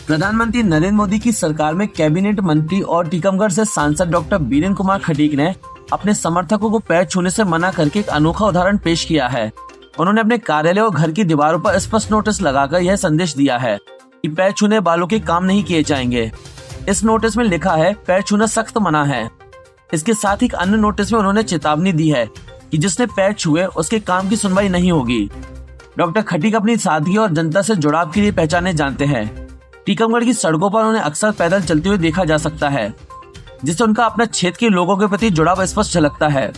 प्रधानमंत्री नरेंद्र मोदी की सरकार में कैबिनेट मंत्री और टीकमगढ़ से सांसद डॉक्टर बीरेंद्र कुमार खटीक ने अपने समर्थकों को पैर छूने से मना करके एक अनोखा उदाहरण पेश किया है। उन्होंने अपने कार्यालय और घर की दीवारों पर स्पष्ट नोटिस लगाकर यह संदेश दिया है कि पैर छूने वालों के काम नहीं किए जाएंगे। इस नोटिस में लिखा है पैर छूना सख्त मना है। इसके साथ ही एक अन्य नोटिस में उन्होंने चेतावनी दी है कि जिसने पैर छुए उसके काम की सुनवाई नहीं होगी। डॉक्टर खटीक अपनी सादगी और जनता से जुड़ाव के लिए पहचाने जाते हैं। टीकमगढ़ की सड़कों पर उन्हें अक्सर पैदल चलते हुए देखा जा सकता है, जिससे उनका अपने क्षेत्र के लोगों के प्रति जुड़ाव स्पष्ट झलकता है।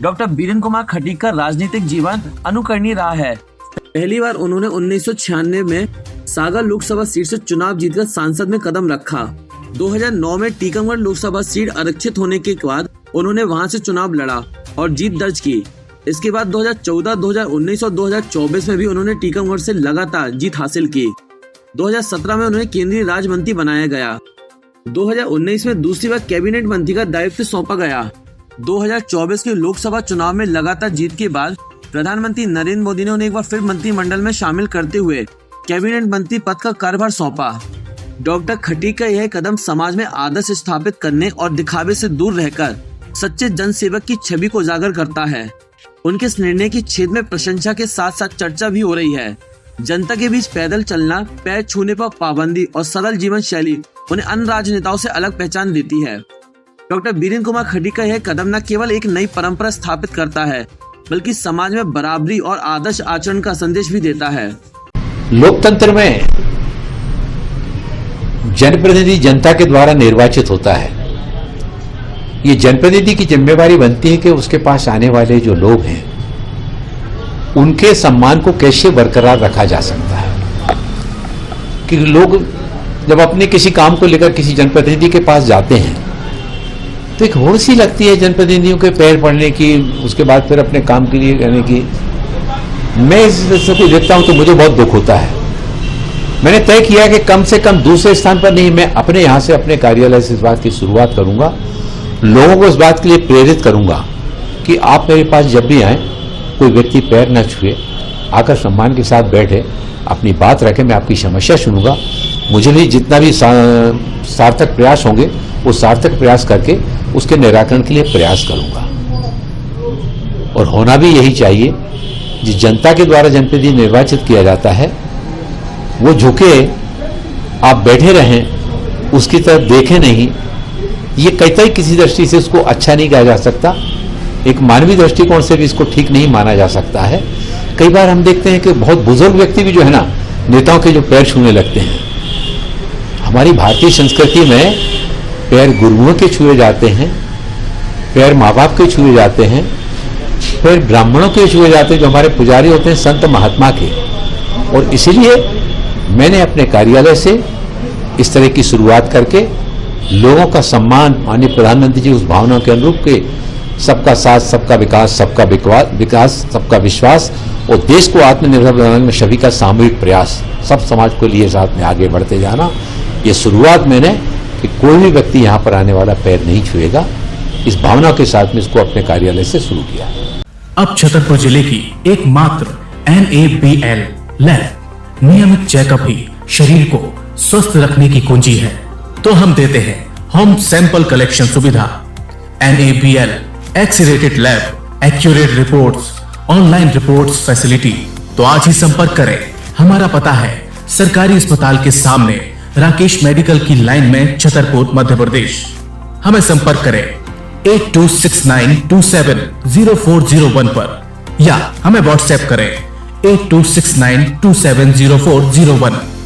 डॉक्टर बीरेंद्र कुमार खटीक का राजनीतिक जीवन अनुकरणीय रहा है। पहली बार उन्होंने 1996 में सागर लोकसभा सीट से चुनाव जीतकर सांसद में कदम रखा। 2009 में टीकमगढ़ लोकसभा सीट आरक्षित होने के बाद उन्होंने वहां से चुनाव लड़ा और जीत दर्ज की। इसके बाद 2014, 2019 और 2024 में भी उन्होंने टीकमगढ़ से लगातार जीत हासिल की। 2017 में उन्हें केंद्रीय राज्य मंत्री बनाया गया। 2019 में दूसरी बार कैबिनेट मंत्री का दायित्व सौंपा गया। 2024 के लोकसभा चुनाव में लगातार जीत के बाद प्रधानमंत्री नरेंद्र मोदी ने उन्हें एक बार फिर मंत्रिमंडल में शामिल करते हुए कैबिनेट मंत्री पद का कार्यभार सौंपा। डॉक्टर खटीक का यह कदम समाज में आदर्श स्थापित करने और दिखावे से दूर रहकर सच्चे जनसेवक की छवि को उजागर करता है। उनके इस निर्णय की क्षेत्र में प्रशंसा के साथ साथ चर्चा भी हो रही है। जनता के बीच पैदल चलना, पैर छूने पर पाबंदी और सरल जीवन शैली उन्हें अन्य राजनेताओं से अलग पहचान देती है। डॉक्टर बीरेंद्र कुमार खटीक का यह कदम न केवल एक नई परंपरा स्थापित करता है, बल्कि समाज में बराबरी और आदर्श आचरण का संदेश भी देता है। लोकतंत्र में जनप्रतिनिधि जनता के द्वारा निर्वाचित होता है। ये जनप्रतिनिधि की जिम्मेवारी बनती है कि उसके पास आने वाले जो लोग हैं उनके सम्मान को कैसे बरकरार रखा जा सकता है। कि लोग जब अपने किसी काम को लेकर किसी जनप्रतिनिधि के पास जाते हैं तो एक होड़ सी लगती है जनप्रतिनिधियों के पैर पड़ने की, उसके बाद फिर अपने काम के लिए कहने की। मैं इस स्थिति देखता हूं तो मुझे बहुत दुख होता है। मैंने तय किया कि कम से कम दूसरे स्थान पर नहीं, मैं अपने यहां से अपने कार्यालय से इस बात की शुरुआत करूंगा। लोगों को इस बात के लिए प्रेरित करूंगा कि आप मेरे पास जब भी आए कोई व्यक्ति पैर न छुए, आकर सम्मान के साथ बैठे, अपनी बात रखे। मैं आपकी समस्या सुनूंगा। मुझे भी जितना भी सार्थक प्रयास होंगे वो सार्थक प्रयास करके उसके निराकरण के लिए प्रयास करूंगा। और होना भी यही चाहिए। जिस जनता के द्वारा जनप्रतिनिधि निर्वाचित किया जाता है वो झुके, आप बैठे रहें, उसकी तरफ देखें नहीं, ये कई किसी दृष्टि से उसको अच्छा नहीं कहा जा सकता। एक मानवीय दृष्टिकोण से भी इसको ठीक नहीं माना जा सकता है। कई बार हम देखते हैं कि बहुत बुजुर्ग व्यक्ति भी जो है ना, नेताओं के जो पैर छूने लगते हैं। हमारी भारतीय संस्कृति में पैर गुरुओं के छुए जाते हैं, पैर माँ बाप के छुए जाते हैं, पैर ब्राह्मणों के छुए जाते हैं, जो हमारे पुजारी होते हैं, संत महात्मा के। और इसीलिए मैंने अपने कार्यालय से इस तरह की शुरुआत करके लोगों का सम्मान, माननीय प्रधानमंत्री जी उस भावना के अनुरूप के सबका साथ, सबका विकास, सबका विश्वास और देश को आत्मनिर्भर बनाने में सभी का सामूहिक प्रयास, सब समाज को लिए साथ में आगे बढ़ते जाना, ये शुरुआत मैंने कि कोई भी व्यक्ति यहाँ पर आने वाला पैर नहीं छुएगा, इस भावना के साथ में इसको अपने कार्यालय से शुरू किया। अब छतरपुर जिले की एकमात्र NABL लैब नियमित चेकअप ही शरीर को स्वस्थ रखने की कुंजी है। तो हम देते हैं होम सैंपल कलेक्शन सुविधा। NABL x-rated lab, accurate reports, online reports facility. तो आज ही संपर्क करें। हमारा पता है सरकारी अस्पताल के सामने, राकेश मेडिकल की लाइन में, छतरपुर, मध्य प्रदेश। हमें संपर्क करें 8269270401 पर या हमें व्हाट्सएप करें 8269270401।